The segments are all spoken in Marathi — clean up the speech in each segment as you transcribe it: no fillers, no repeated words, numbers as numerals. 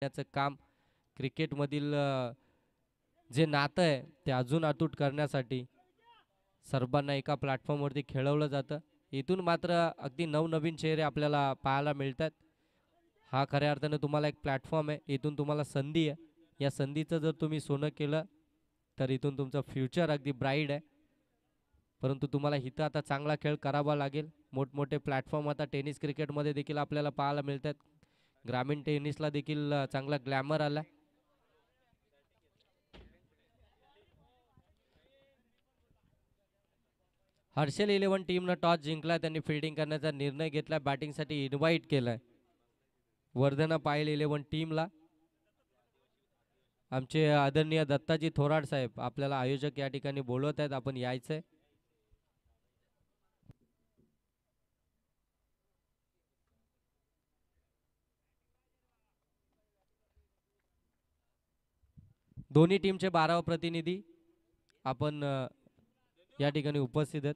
करण्याचं काम क्रिकेटमधील जे नातं आहे ते अजून अतूट करण्यासाठी सर्वांना एका प्लॅटफॉर्मवरती खेळवलं जातं. इथून मात्र अगदी नवनवीन चेहरे आपल्याला पाहायला मिळतात. हा खऱ्या अर्थानं तुम्हाला एक प्लॅटफॉर्म आहे. इथून तुम्हाला संधी आहे. या संधीचं जर तुम्ही सोनं केलं तर इथून तुमचं फ्युचर अगदी ब्राईट आहे. परंतु तुम्हाला इथं आता चांगला खेळ करावा लागेल. मोठमोठे प्लॅटफॉर्म आता टेनिस क्रिकेटमध्ये देखील आपल्याला पाहायला मिळतात. ग्रामीण टेनिसला देखील चांगला ग्लॅमर आला. हर्षल 11 टीमनं टॉस जिंकला. त्यांनी फिल्डिंग करण्याचा निर्णय घेतला. बॅटिंगसाठी इन्व्हाइट केलाय वर्धना पायल 11 टीमला. आमचे आदरणीय दत्ताजी थोराड साहेब आपल्याला आयोजक या ठिकाणी बोलवत आहेत. आपण यायचंय. दोन्ही टीमचे 12 प्रतिनिधी आपण या ठिकाणी उपस्थित आहेत.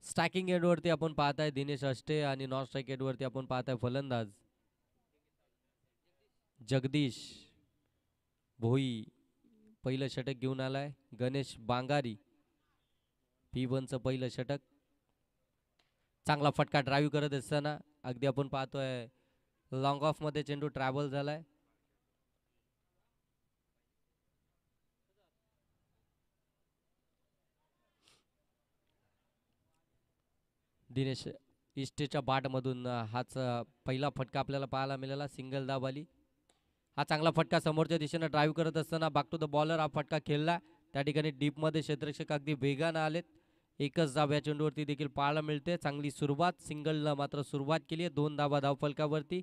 स्ट्रायकिंग एंडवरती आपण पाहताय दिनेश अष्टे आणि नॉन स्ट्राईक एंडवरती आपण पाहताय फलंदाज जगदीश भोई. पहिलं षटक घेऊन आलाय गणेश बांगारी. P1चं पहिलं षटक. चांगला फटका ड्राईव्ह करत असताना अगदी आपण पाहतोय लॉंग ऑफ मध्ये चेंडू ट्रॅव्हल झालाय. दिनेश इष्टेच्या बाटमधून हाच पहिला फटका आपल्याला पाहायला मिळाला. सिंगल दाब आली. हा चांगला फटका समोरच्या दिशेनं ड्राईव्ह करत असताना बॅक टू द बॉलर हा फटका खेळला. त्या ठिकाणी डीपमध्ये क्षेत्ररक्षक अगदी वेगानं आलेत. एकच धाव या चेंडूवरती देखील पाहायला मिळते. चांगली सुरुवात सिंगलनं मात्र सुरुवात केली आहे. 2 धावा धावफलकावरती.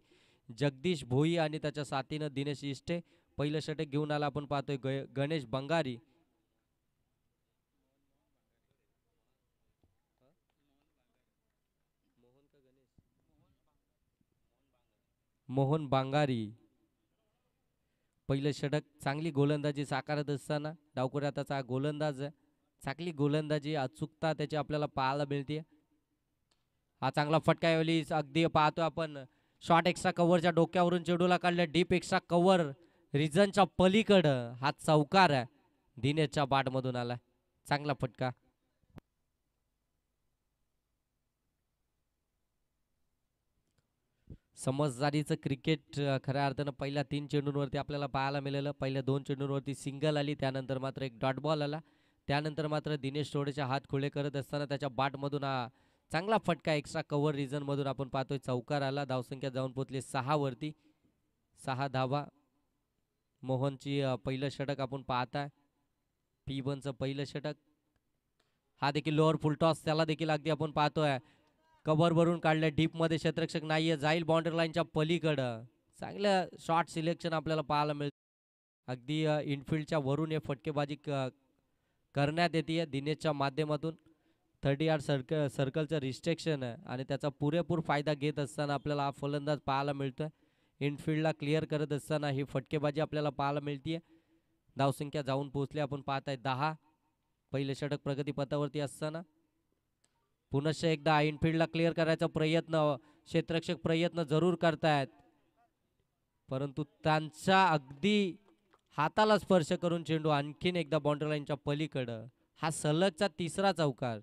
जगदीश भोई आणि त्याच्या साथीनं दिनेश इष्टे. पहिलं षटक घेऊन आला आपण पाहतोय गणेश बंगारी. मोहन बांगारी. पहिलं षटक. चांगली गोलंदाजी साकारत असताना डावखुऱ्याचा गोलंदाज चांगली गोलंदाजी अचूकता त्याची आपल्याला पाहायला मिळते. हा चांगला फटका यावेळी अगदी पाहतो आपण. शॉर्ट एक्स्ट्रा कव्हरच्या डोक्यावरून चेंडूला काढलं. डीप एक्स्ट्रा कव्हर रिझनच्या पलीकडं हा चौकार आहे. दिनेशच्या बाटमधून आला. चांगला फटका. समजदारीचं क्रिकेट खऱ्या अर्थानं पहिल्या 3 चेंडूंवरती आपल्याला पाहायला मिळालं. पहिल्या 2 चेंडूंवरती सिंगल आली. त्यानंतर मात्र एक डॉट बॉल आला. त्यानंतर मात्र दिनेश थोडेसे हात खुले करत असताना त्याच्या बाटमधून हा चांगला फटका एक्स्ट्रा कव्हर रिझनमधून आपण पाहतोय चौकार आला. धावसंख्या जाऊन पोहोचली 6 वरती. 6 धावा. मोहनची पहिलं षटक आपण पाहताय. P1चं पहिलं षटक. हा देखील लोअर फुल टॉस त्याला देखील अगदी आपण पाहतोय कव्हर भरून काढलं. डीपमध्ये क्षेत्ररक्षक नाहीये. जाईल बाउंड्री लाईनच्या पलीकडं. चांगलं शॉर्ट सिलेक्शन आपल्याला पाहायला मिळतं. अगदी इनफिल्डच्या वरून हे फटकेबाजी करण्यात येते दिनेशच्या माध्यमातून. 30 यार्ड सर्कलचं रिस्ट्रिक्शन आहे आणि त्याचा पुरेपूर फायदा घेत असताना आपल्याला हा फलंदाज पाहायला मिळतोय. इनफिल्डला क्लिअर करत असताना ही फटकेबाजी आपल्याला पाहायला मिळते. धावसंख्या जाऊन पोहोचली आपण पाहताय 10. पहिले षटक प्रगतीपथावरती असताना पुनश्च एकदा इनफिल्डला क्लिअर करायचा प्रयत्न क्षेत्ररक्षक प्रयत्न जरूर करतायत. परंतु त्यांच्या अगदी हाताला स्पर्श करून चेंडू आणखीन एकदा बाउंड्री लाईनच्या पलीकडं. हा सलगचा तिसरा चौकार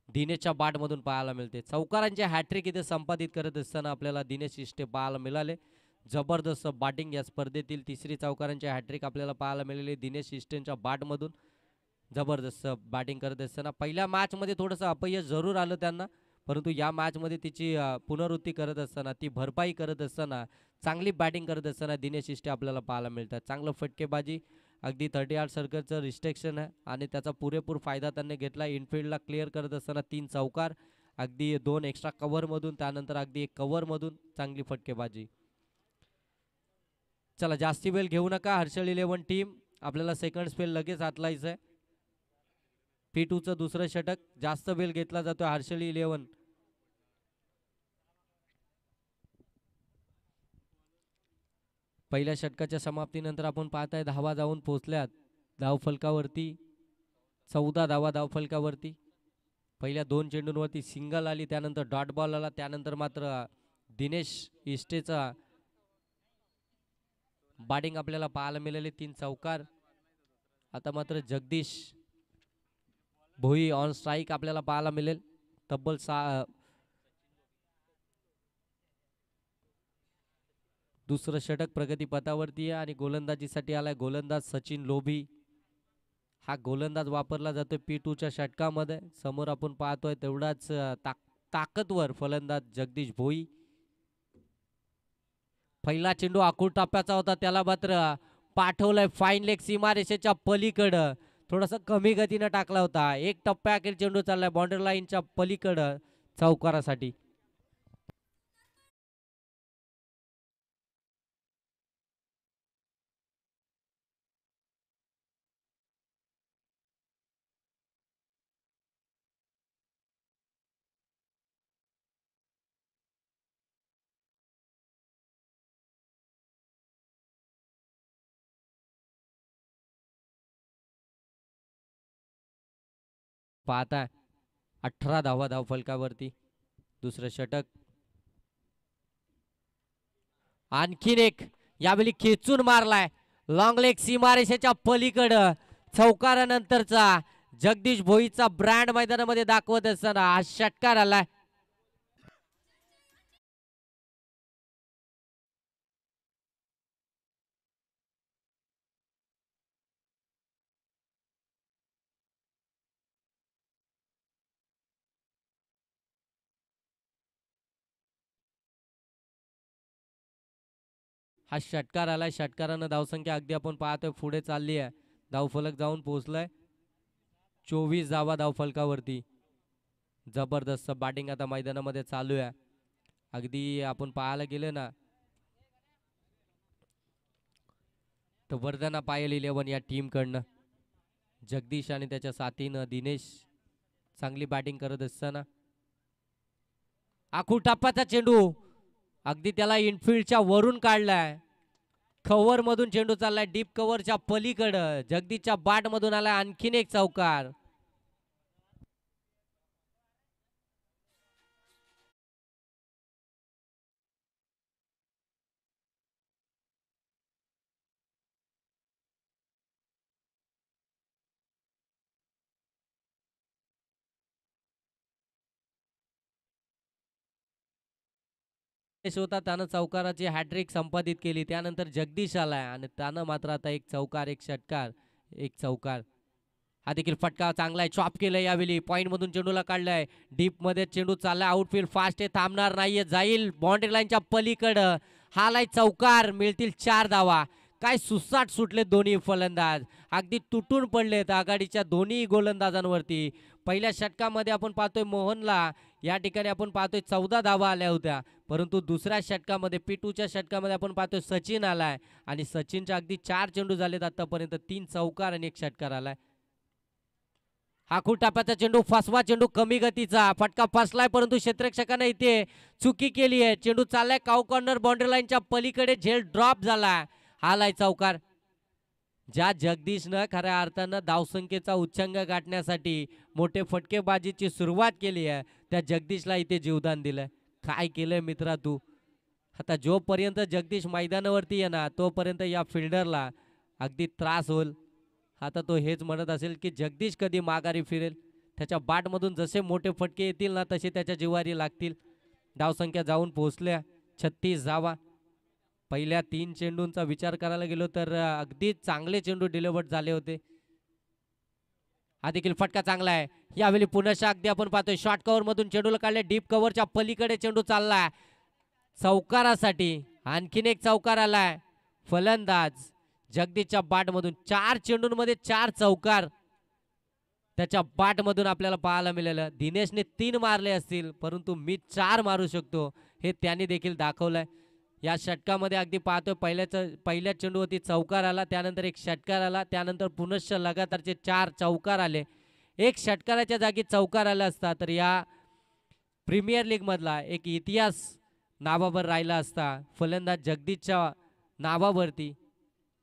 दिनेशच्या बाटमधून पाहायला मिळते. चौकारांचे हॅट्रिक इथे संपादित करत असताना आपल्याला दिनेश इष्टे पाहायला मिळाले. जबरदस्त बॅटिंग या स्पर्धेतील तिसरी चौकारांचे हॅट्रिक आपल्याला पाहायला मिळाले दिनेश इष्टेंच्या बाटमधून. जबरदस्त बॅटिंग करत असताना पहिल्या मॅचमध्ये थोडंसं अपयश जरूर आलं त्यांना, परंतु या मॅचमध्ये तिची पुनरावृत्ती करत असताना, ती भरपाई करत असताना, चांगली बॅटिंग करत असताना दिनेश इष्टे आपल्याला पाहायला मिळतात. चांगलं फटकेबाजी, अगदी 38 सर्कलचं रिस्ट्रिक्शन आहे आणि त्याचा पुरेपूर फायदा त्यांनी घेतला. इनफिल्डला क्लिअर करत असताना 3 चौकार, अगदी 2 एक्स्ट्रा कव्हरमधून, त्यानंतर अगदी 1 कव्हरमधून चांगली फटकेबाजी. चला जास्ती वेळ घेऊ नका हर्षल 11 टीम, आपल्याला सेकंड स्पेल लगेच हातलायचं आहे. P2चं दुसरं षटक, जास्त वेळ घेतला जातोय हर्षल 11. पहिल्या षटकाच्या समाप्तीनंतर आपण पाहताय धावा जाऊन पोहोचल्यात धावफलकावरती. 14 धावा धावफलकावरती. पहिल्या 2 चेंडूंवरती सिंगल आली, त्यानंतर डॉट बॉल आला, त्यानंतर मात्र दिनेश इष्टेचा बॅटिंग आपल्याला पाहायला मिळाले. 3 चौकार. आता मात्र जगदीश भोई ऑन स्ट्राईक आपल्याला पाहायला मिळेल. तब्बल दुसरं षटक प्रगतीपथावरती आहे आणि गोलंदाजीसाठी आलाय गोलंदाज सचिन लोभी. हा गोलंदाज वापरला जातोय P2च्या षटकामध्ये. समोर आपण पाहतोय तेवढाच ताकदवर फलंदाज जगदीश भोई. पहिला चेंडू आखूड टप्प्याचा होता, त्याला मात्र पाठवलंय फाईन लेग सीमारेषेच्या पलीकडं. थोडासा कमी गतीनं टाकला होता. 1 टप्प्याअखेर चेंडू चाललाय बाउंड्री लाईनच्या पलीकडं चौकारासाठी. पाहताय 18 धावा धावफलकावरती. दुसरं षटक, आणखीन एक, यावेळी खेचून मारलाय लॉंग लेग सीमारेषेच्या पलीकडं. चौकारानंतरचा जगदीश भोईचा ब्रँड मैदानामध्ये दाखवत असताना हा षटकार आलाय. हा षटकार आलाय. षटकारानं धावसंख्या अगदी आपण पाहतोय पुढे चालली आहे. धावफलक जाऊन पोहोचलाय 24 धावा धावफलकावरती. जबरदस्त बॅटिंग आता मैदानामध्ये चालू आहे. अगदी आपण पाहायला गेले ना तर वर्धना पायल 11 या टीम कडनं जगदीश आणि त्याच्या साथीनं दिनेश चांगली बॅटिंग करत असताना आखूड टप्प्याचा चेंडू, अगदी त्याला इनफिल्डच्या वरून काढलाय. कव्हर मधून चेंडू चाललाय डीप कव्हरच्या पलीकडं. जगदीशच्या बाट मधून आलाय आणखीन एक चौकार. होता त्यानं चौकाराची हॅट्रिक संपादित केली. त्यानंतर जगदीश आलाय आणि त्यानं मात्र आता 1 चौकार, 1 षटकार, 1 चौकार. हा देखील फटका चांगला आहे. चॉप केलंय यावेळी. पॉइंट मधून चेंडूला काढलाय. डीप मध्ये चेंडू चाललाय. आउटफील्ड फास्ट आहे, थांबणार नाहीये, जाईल बाउंड्री लाईनच्या पलीकडं. हालाय चौकार. मिळतील 4 धावा. काय सुसाट सुटले दोन्ही फलंदाज, अगदी तुटून पडलेत आघाडीच्या दोन्ही गोलंदाजांवरती. पहिल्या षटकामध्ये आपण पाहतोय मोहनला या ठिकाणी आपण पाहतोय 14 धावा आल्या होत्या, परंतु दुसऱ्या षटकामध्ये P2च्या षटकामध्ये आपण पाहतोय सचिन आलाय आणि सचिनच्या अगदी 4 चेंडू झालेत आतापर्यंत. 3 चौकार आणि 1 षटकार आलाय. आखूड टप्प्याचा चेंडू, फसवा चेंडू, कमी गतीचा फटका फसलाय, परंतु क्षेत्ररक्षकाने इथे चुकी केली आहे. चेंडू चाललाय काउ कॉर्नर बाउंड्री लाईनच्या पलीकडे, झेल ड्रॉप झाला. आलाय चौकार. ज्या जगदीशनं खऱ्या अर्थानं धावसंख्येचा उच्चांक गाठण्यासाठी मोठे फटकेबाजीची सुरुवात केली आहे, त्या जगदीशला इथे जीवदान दिलंय. काय केलंय मित्रा तू. आता जोपर्यंत जगदीश मैदानावरती येणार तोपर्यंत या फिल्डरला अगदी त्रास होईल. आता तो हेच म्हणत असेल की जगदीश कधी माघारी फिरेल. त्याच्या बॅटमधून जसे मोठे फटके येतील ना तसे त्याच्या जिवारी लागतील. धावसंख्या जाऊन पोहोचल्या 36 धावा. पहिल्या 3 चेंडूंचा विचार करायला गेलो तर अगदी चांगले चेंडू डिलिव्हर्ड झाले होते. हा देखील फटका चांगला आहे. यावेळी पुन्हा अगदी आपण पाहतोय शॉर्ट कव्हर मधून चेंडूला काढले. डीप कव्हरच्या पलीकडे चेंडू चाललाय चौकारासाठी. आणखीन एक चौकार आलाय. फलंदाज जगदीशच्या बॅटमधून 4 चेंडूंमध्ये 4 चौकार त्याच्या बॅटमधून आपल्याला पाहायला मिळालं. दिनेशने 3 मारले असतील परंतु मी 4 मारू शकतो हे त्यांनी देखील दाखवलंय. या षटकामध्ये अगदी पाहतोय पहिल्या चेंडूवरती चौकार आला, त्यानंतर एक षटकार आला, त्यानंतर पुनश्च लगातारचे 4 चौकार आले. एक षटकाराच्या जागी चौकार आला असता तर या प्रीमियर लीग मधला एक इतिहास नावावर राहिला असता. फलंदाज जगदीशच्या नावावरती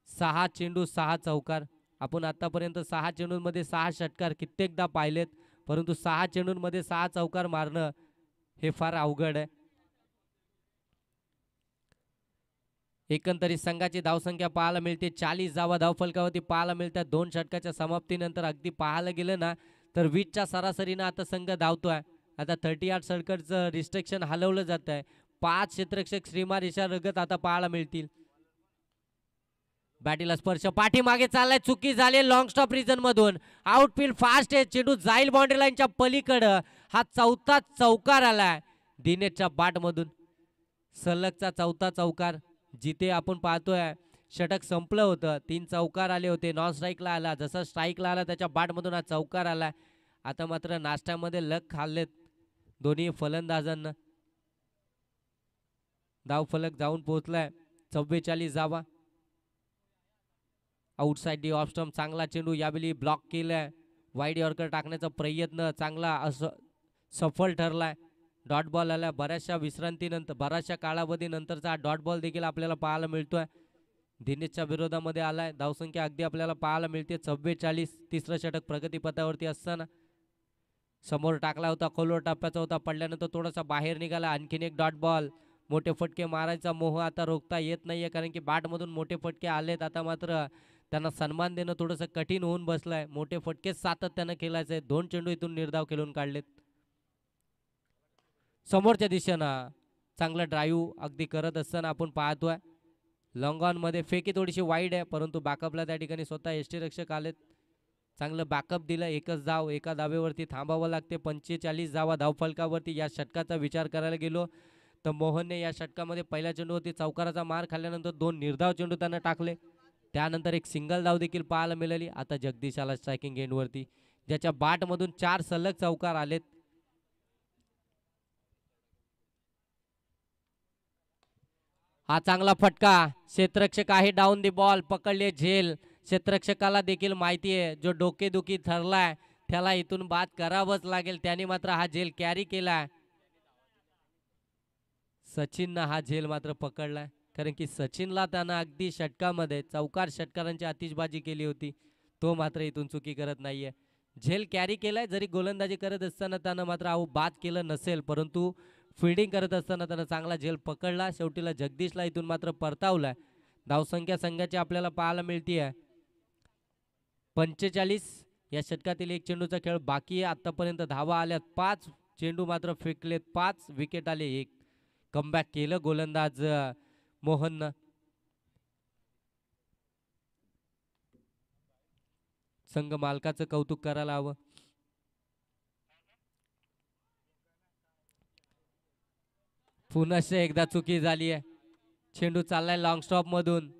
6 चेंडू 6 चौकार. आपण आतापर्यंत 6 चेंडूंमध्ये 6 षटकार कित्येकदा पाहिलेत परंतु 6 चेंडूंमध्ये 6 चौकार मारणं हे फार अवघड आहे. एकंदरीत संघाची धावसंख्या पाहायला मिळते 40 धावा धावफलकावरती पाहायला मिळतात. 2 षटकाच्या समाप्तीनंतर अगदी पाहायला गेलं ना तर 20च्या सरासरीनं आता संघ धावतोय. आता 38 षटकाचं रिस्ट्रिक्शन हलवलं जात आहे. 5 क्षेत्ररक्षक श्रीमान इशारगत आता पाहायला मिळतील. बॅटीला स्पर्श पाठीमागे चाललाय. चुकी झाली लॉंग स्टॉप रिजन मधून. आउटफील्ड फास्ट आहे. चेंडू जाईल बाउंड्री लाईनच्या पलीकडं. हा चौथा चौकार आलाय दिनेशच्या बॅट मधून. सलगचा चौथा चौकार. जिथे आपण पाहतोय षटक संपलं होतं 3 चौकार आले होते. नॉन स्ट्राईकला आला. जसा स्ट्राईकला आला त्याच्या बॅट मधून हा चौकार आला. आता मात्र नाश्त्यामध्ये लक खाल्लेत दोन्ही फलंदाजांना. धाव फलक जाऊन पोहोचलाय 44 धावा. आउटसाइड दी ऑफ स्टंप चांगला चेंडू यावेळी ब्लॉक केलाय. वाईड यॉर्कर टाकण्याचा प्रयत्न चांगला असं सफल ठरलाय. डॉट बॉल आला. बऱ्याचशा विश्रांतीनंतर बऱ्याचशा कालावधीनंतरचा हा डॉट बॉल देखील आपल्याला पाहायला मिळतोय. दिनेशच्या विरोधामध्ये आलाय. धावसंख्या अगदी आपल्याला पाहायला मिळते 44. तिसरं षटक प्रगतीपथावरती असताना समोर टाकला होता. खोलवर टप्प्याचा होता. पडल्यानंतर थोडासा बाहेर निघाला. आणखीन एक डॉट बॉल. मोठे फटके मारायचा मोह आता रोखता येत नाहीये कारण की बॅटमधून मोठे फटके आलेत. आता मात्र त्यांना सन्मान देणं थोडंसं कठीण होऊन बसलंय. मोठे फटके सातत्यानं खेळायचे. 2 चेंडू इथून निर्धाव खेळून काढलेत. समोरच्या दिशेनं चांगला ड्राईव्ह अगदी करत असताना आपण पाहतोय. लॉंग ऑन मध्ये फेकी थोडीशी वाईड आहे परंतु बॅकअपला त्या ठिकाणी स्वतः यष्टीरक्षक आलेत. चांगलं बॅकअप दिलं. एकच धाव एका धावेवरती थांबावं लागते. 45 धावा धावफलकावरती. या षटकाचा विचार करायला गेलो तर मोहनने या षटकामध्ये पहिल्या चेंडूवरती चौकाराचा मार खाल्ल्यानंतर 2 निर्धाव चेंडू त्यांना टाकले. त्यानंतर एक सिंगल धाव देखील पाहायला मिळाली. आता जगदीश आला स्ट्रायकिंग एंडवरती ज्याच्या बॅटमधून 4 सलग चौकार आलेत. हा चांगला फटका. क्षेत्ररक्षक आहे डाऊन दी बॉल. पकडले झेल. क्षेत्ररक्षकाला देखील माहिती आहे जो डोकेदुखी ठरलाय त्याला इथून बाद करावंच लागेल. त्याने मात्र हा झेल कॅरी केलाय. सचिननं हा झेल मात्र पकडलाय कारण की सचिनला त्यानं अगदी षटकामध्ये चौकार षटकारांची आतिषबाजी केली होती. तो मात्र इथून चुकी करत नाहीये. झेल कॅरी केलाय. जरी गोलंदाजी करत असताना त्यानं मात्र बाद केलं नसेल परंतु फिल्डिंग करत असताना त्यानं चांगला झेल पकडला. शेवटीला जगदीशला इथून मात्र परतावलाय. धावसंख्या संघाची आपल्याला पाहायला मिळतीये 45. या षटकातील एक चेंडूचा खेळ बाकी आहे. आतापर्यंत धावा आल्यात 5. चेंडू मात्र फेकलेत 5. विकेट आले 1. कमबॅक केलं गोलंदाज मोहननं. संघ मालकाचं कौतुक करायला हवं. पुन्हा एकदा चुकी झाली आहे. चेंडू चाललाय लॉंग स्टॉप मधून.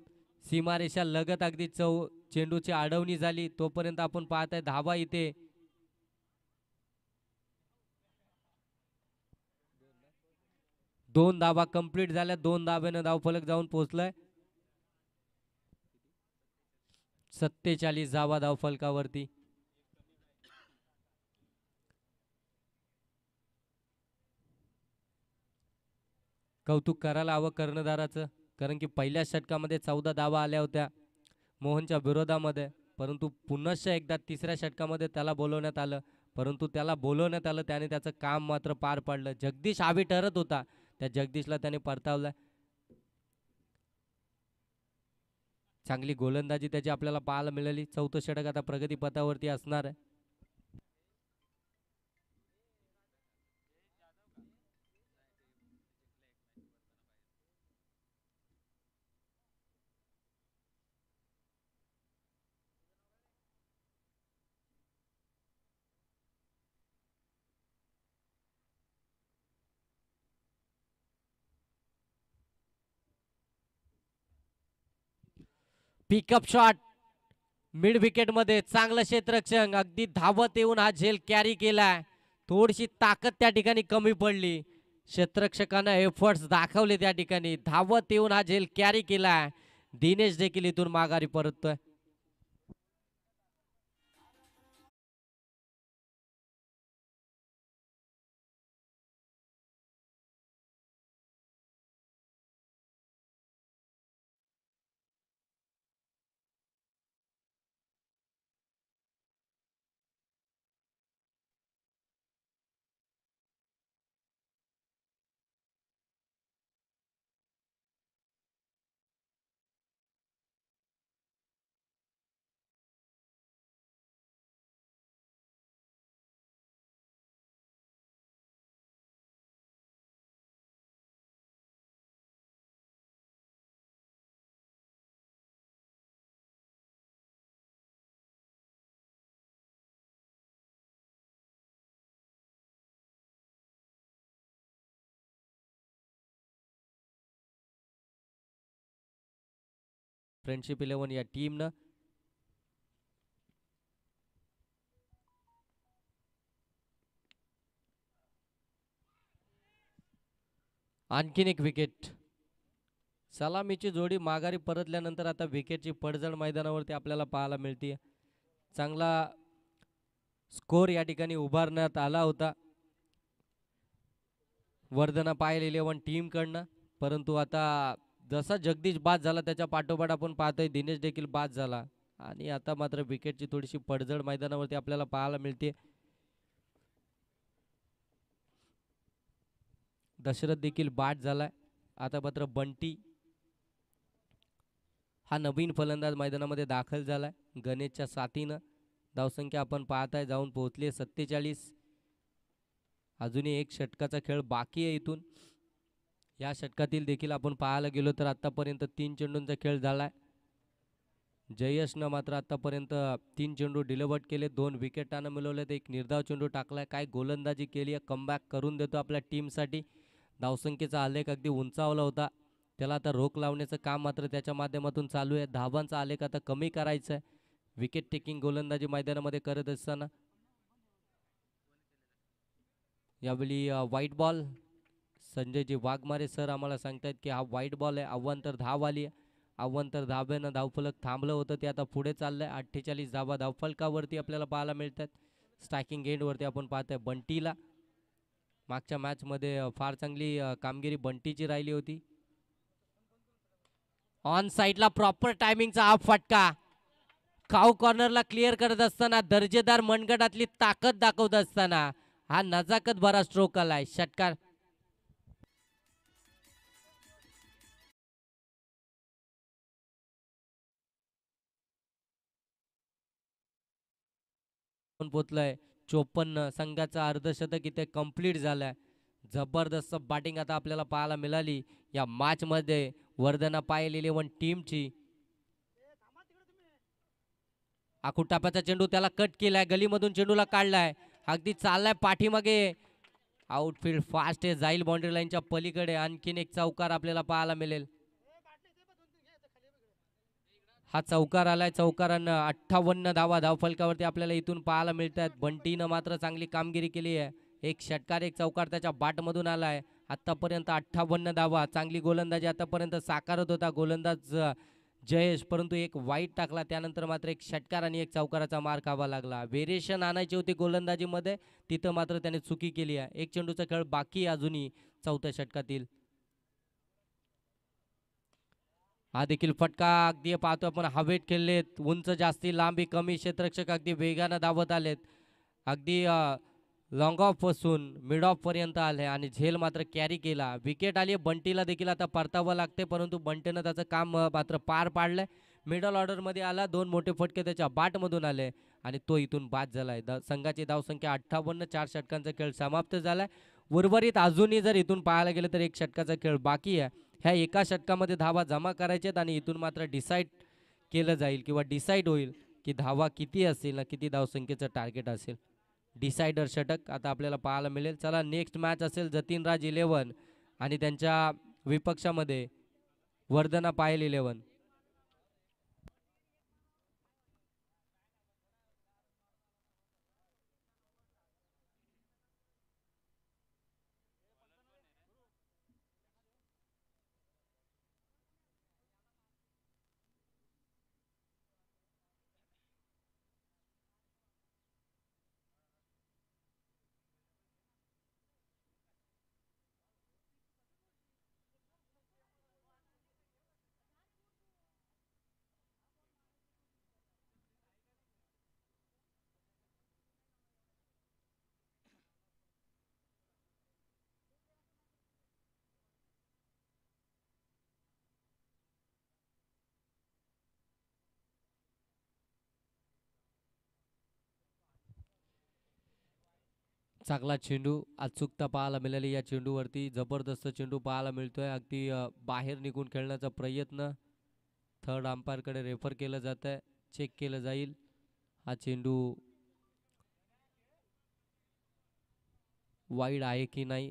सीमारेषा लगत अगदी चेंडूची अडवणी झाली. तोपर्यंत आपण पाहताय धावा इथे 2 धावा कंप्लीट झाल्या. 2 धावेनं धावफलक जाऊन पोहोचलाय. 47 धावा धावफलकावरती. कौतुक करायला हवं कर्णधाराचं कारण की पहिल्या षटकामध्ये 14 धावा आल्या होत्या मोहनच्या विरोधामध्ये परंतु पुन्हा एकदा तिसऱ्या षटकामध्ये त्याला बोलवण्यात आलं परंतु त्याला बोलवण्यात आलं त्याने त्याचं काम मात्र पार पाडलं. जगदीश हवी ठरत होता. त्या जगदीशला त्याने परतावलं. चांगली गोलंदाजी त्याची आपल्याला पाहायला मिळाली. चौथं षटक आता प्रगती पथावरती असणार आहे. पिकअप शॉट मिड विकेट मध्ये चांगलं क्षेत्ररक्षण अगदी धावत येऊन हा झेल कॅरी केलाय. थोडीशी ताकद त्या ठिकाणी कमी पडली. क्षेत्ररक्षकानं एफर्ट्स दाखवले त्या ठिकाणी. धावत येऊन हा झेल कॅरी केलाय. दिनेश देखील इथून माघारी परततोय. फ्रेंडशिप 11 या टीमनं आणखीन एक विकेट. सलामीची जोडी माघारी परतल्यानंतर आता विकेटची पडझड मैदानावरती आपल्याला पाहायला मिळते. चांगला स्कोर या ठिकाणी उभारण्यात आला होता वर्धना पायल 11 टीम कडनं. परंतु आता जसा जगदीश बाद झाला त्याच्या पाठोपाठ आपण पाहतोय दिनेश देखील बाद झाला आणि आता मात्र विकेटची थोडीशी पडझड मैदानावरती आपल्याला पाहायला मिळते. दशरथ देखील बाद झालाय. आता मात्र बंटी हा नवीन फलंदाज मैदानामध्ये दाखल झालाय. गणेशच्या साथीनं धावसंख्या आपण पाहताय जाऊन पोहोचली 47. अजूनही एक षटकाचा खेळ बाकी आहे. इथून या षटकातील देखील आपण पाहायला गेलो तर आतापर्यंत 3 चेंडूंचा खेळ झालाय. जयेशनं मात्र आतापर्यंत 3 चेंडू डिलिव्हर्ड केले, 2 विकेटानं मिळवलेत, एक निर्धाव चेंडू टाकलाय. काय गोलंदाजी केली आहे. कमबॅक करून देतो आपल्या टीमसाठी. धावसंख्येचा आलेख अगदी उंचावला होता. त्याला आता रोख लावण्याचं काम मात्र त्याच्या माध्यमातून चालू आहे. धावांचा आलेख आता कमी करायचा आहे. विकेट टेकिंग गोलंदाजी मैदानामध्ये करत असताना यावेळी white ball. Sanjayji Waghmare sir आम्हाला सांगतायत की हा व्हाईट बॉल आहे. अव्वंतर धाव आली आहे. अव्वंतर धाब्यानं धावफलक थांबलं होतं ते आता पुढे चाललंय. 48 धावा धावफलकावरती आपल्याला पाहायला मिळतात. स्ट्रायकिंग एंडवरती आपण पाहतोय बंटीला. मागच्या मॅचमध्ये फार चांगली कामगिरी बंटीची राहिली होती. ऑन साईडला प्रॉपर टायमिंगचा हा फटका. काऊ कॉर्नरला क्लिअर करत असताना दर्जेदार मनगटातली ताकद दाखवत असताना हा नजाकत भरा स्ट्रोक आलाय. षटकार पोचलाय. 54 संघाचा अर्धशतक इथे कंप्लीट झालाय. जबरदस्त बॅटिंग आता आपल्याला पाहायला मिळाली या मॅच मध्ये वर्धना पायल 11 टीमची. आकुटाप्याचा चेंडू त्याला कट केलाय. गलीमधून चेंडूला काढलाय. अगदी चाललाय पाठीमागे. आउटफील्ड फास्ट आहे. जाईल बाउंड्री लाईनच्या पलीकडे. आणखीन एक चौकार आपल्याला पाहायला मिळेल. हा चौकार आलाय. चौकारानं 58 धावा धावफलकावरती आपल्याला इथून पाहायला मिळतात. बंटीनं मात्र चांगली कामगिरी केली आहे. एक षटकार एक चौकार त्याच्या बॅटमधून आलाय. आतापर्यंत 58 धावा. चांगली गोलंदाजी आतापर्यंत साकारत होता गोलंदाज जयेश, परंतु एक वाईट टाकला. त्यानंतर मात्र एक षटकार आणि एक चौकाराचा मार खावा लागला. व्हेरिएशन आणायची होती गोलंदाजीमध्ये, तिथं मात्र त्याने चुकी केली आहे. एक चेंडूचा खेळ बाकी अजूनही चौथ्या षटकातील. हा देखील फटका अगदी पाहतो आपण हवेत खेळलेत. उंच जास्ती लांबी कमी. क्षेत्ररक्षक अगदी वेगानं धावत आलेत. अगदी लॉंग ऑफ पासून मिड ऑफ पर्यंत आले आणि झेल मात्र कॅरी केला. विकेट आली. बंटीला देखील आता परतावं लागते, परंतु बंटीनं त्याचं काम मात्र पार पाडलंय. मिडल ऑर्डरमध्ये आला, 2 मोठे फटके त्याच्या बॅटमधून आले आणि तो इथून बाद झालाय. संघाची धावसंख्या 58, 4 षटकांचा खेळ समाप्त झालाय. उर्वरित अजूनही जर इथून पाहायला गेलं तर 1 षटकाचा खेळ बाकी आहे. ह्या एका षटकामध्ये धावा जमा करायच्यात आणि इथून मात्र डिसाईड केलं जाईल किंवा डिसाईड होईल की धावा किती असतील ना किती धावसंख्येचं टार्गेट असेल. डिसायडर षटक आता आपल्याला पाहायला मिळेल. चला नेक्स्ट मॅच असेल जतीनराज 11 आणि त्यांच्या विपक्षामध्ये वर्धना पायल 11. चांगला चेंडू अचूकता पाहायला मिळाली या चेंडूवरती. जबरदस्त चेंडू पाहायला मिळतोय. अगदी बाहेर निघून खेळण्याचा प्रयत्न थर्ड अंपायरकडे रेफर केलं जात आहे. चेक केलं जाईल हा चेंडू वाईड आहे की नाही.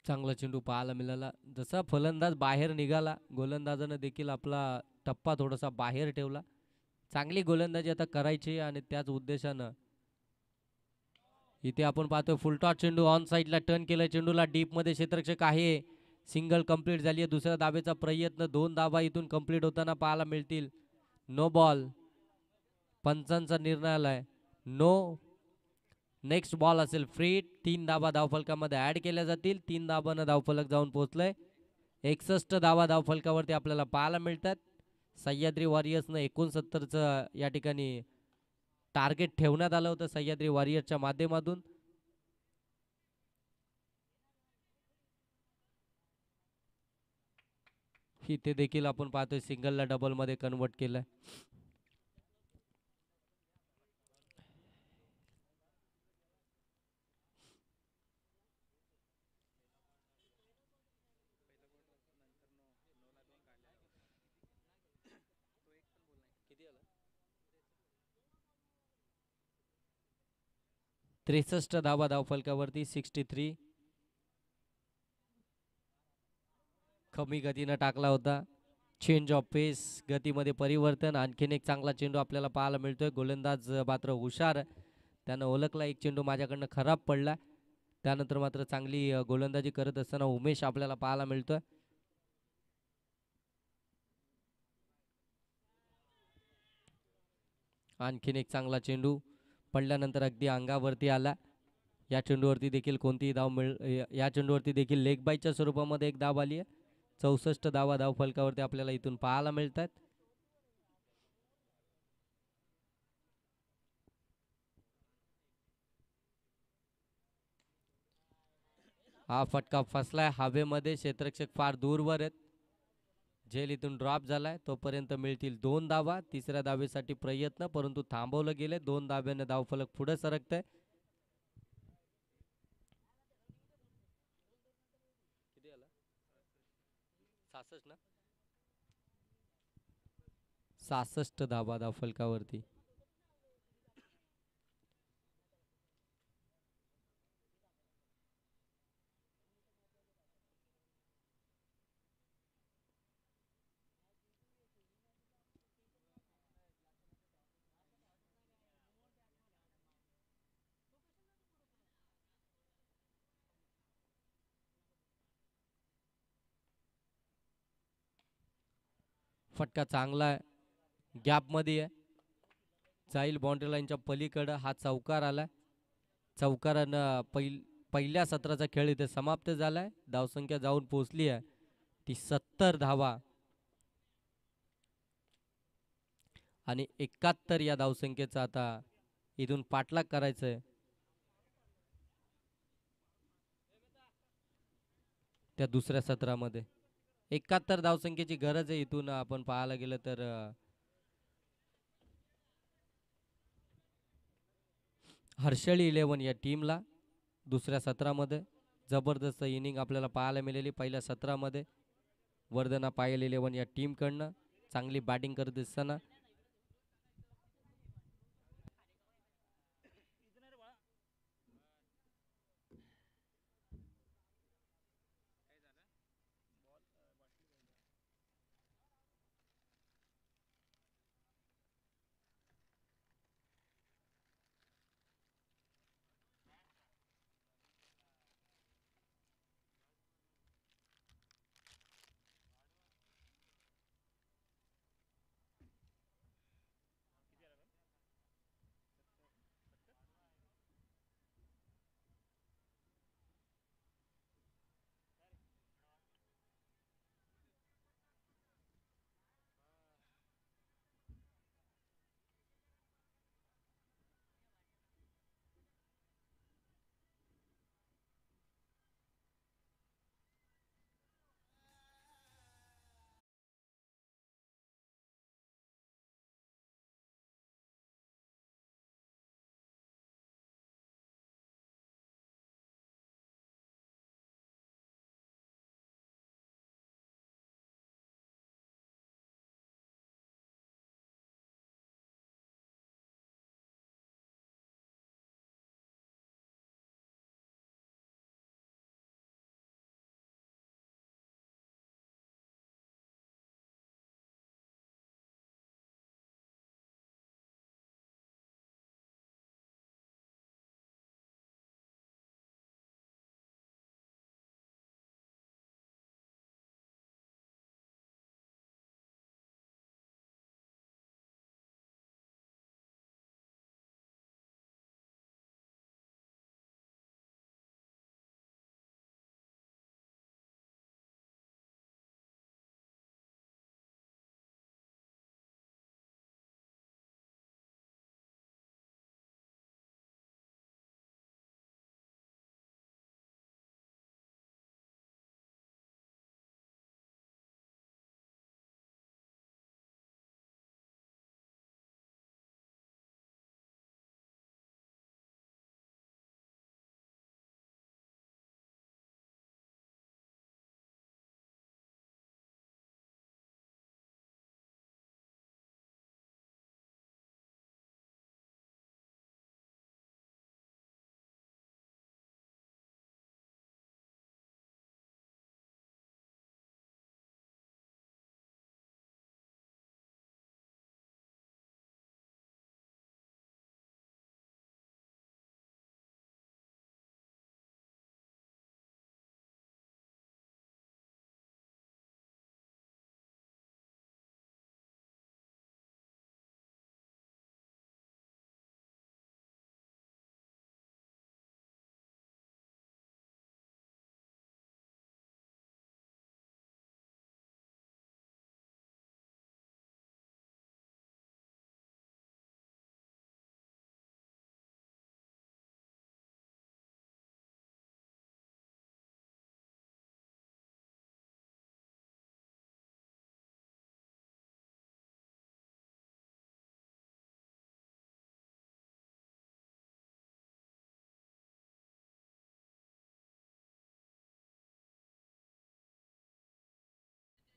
चांगला चेंडू पाहायला मिळाला. जसा फलंदाज बाहेर निघाला गोलंदाजानं देखील आपला टप्पा थोडासा बाहेर ठेवला. चांगली गोलंदाजी आता करायची आणि त्याच उद्देशानं इथे आपण पाहतोय फुलटॉस चेंडू ऑन साईडला टर्न केलं. चेंडूला डीपमध्ये क्षेत्ररक्षक आहे. सिंगल कंप्लीट झाली आहे. दुसऱ्या धावेचा प्रयत्न 2 धावा इथून कंप्लीट होताना पाहायला मिळतील. नो बॉल पंचांचा निर्णय आलाय. नो नेक्स्ट बॉल असेल फ्री. 3 धावा धावफलकामध्ये ऍड केल्या जातील. 3 धावानं धावफलक जाऊन पोहोचलंय. 61 धावा धावफलकावरती आपल्याला पाहायला मिळतात. सह्याद्री वॉरियर्सनं 69चं या ठिकाणी टार्गेट ठेवण्यात आलं होतं सह्याद्री वॉरियर्सच्या माध्यमातून. इथे देखील आपण पाहतोय सिंगलला डबल मध्ये कन्वर्ट केलंय. त्रेसष्ट धावा धावफलकावरती 63. कमी गतीनं टाकला होता. चेंज ऑफ पेस गतीमध्ये परिवर्तन. आणखीन एक चांगला चेंडू आपल्याला पाहायला मिळतोय. गोलंदाज मात्र हुशार त्यानं ओळखला एक चेंडू माझ्याकडनं खराब पडला. त्यानंतर मात्र चांगली गोलंदाजी करत असताना उमेश आपल्याला पाहायला मिळतोय. आणखीन एक चांगला चेंडू पडल्यानंतर अगदी अंगावरती आला. या चेंडूवरती देखील कोणतीही धाव या चेंडूवरती देखील लेग बायच्या स्वरूपामध्ये एक धाव आली आहे. 64 धावा धावफलकावरती आपल्याला इथून पाहायला मिळतात. हा फटका फसलाय हवेमध्ये. क्षेत्ररक्षक फार दूरवर आहेत. झेल इथून ड्रॉप झालाय. तोपर्यंत मिळतील 2 धावा. तिसऱ्या धावेसाठी प्रयत्न परंतु थांबवलं गेले. 2 धाब्याने धावफलक पुढे सरकतंय. किती आला 66 ना. 66 धावा धावफलकावरती. फटका चांगला आहे. गॅपमध्ये आहे. जाईल बाउंड्री लाईनच्या पलीकडं. हा चौकार आला. चौकारानं पहिल्या सत्राचा खेळ इथे समाप्त झालाय. धावसंख्या जाऊन पोहोचली आहे ती 70 धावा आणि 71 या धावसंख्येचा आता इथून पाठलाग करायचंय त्या दुसऱ्या सत्रामध्ये. 71 धावसंख्येची गरज आहे इथून आपण पाहायला गेलं तर. हर्षळी 11 या टीमला दुसऱ्या सत्रामध्ये जबरदस्त इनिंग आपल्याला पाहायला मिळाली. पहिल्या सत्रामध्ये वर्धना पायल 11 या टीमकडनं चांगली बॅटिंग करत असताना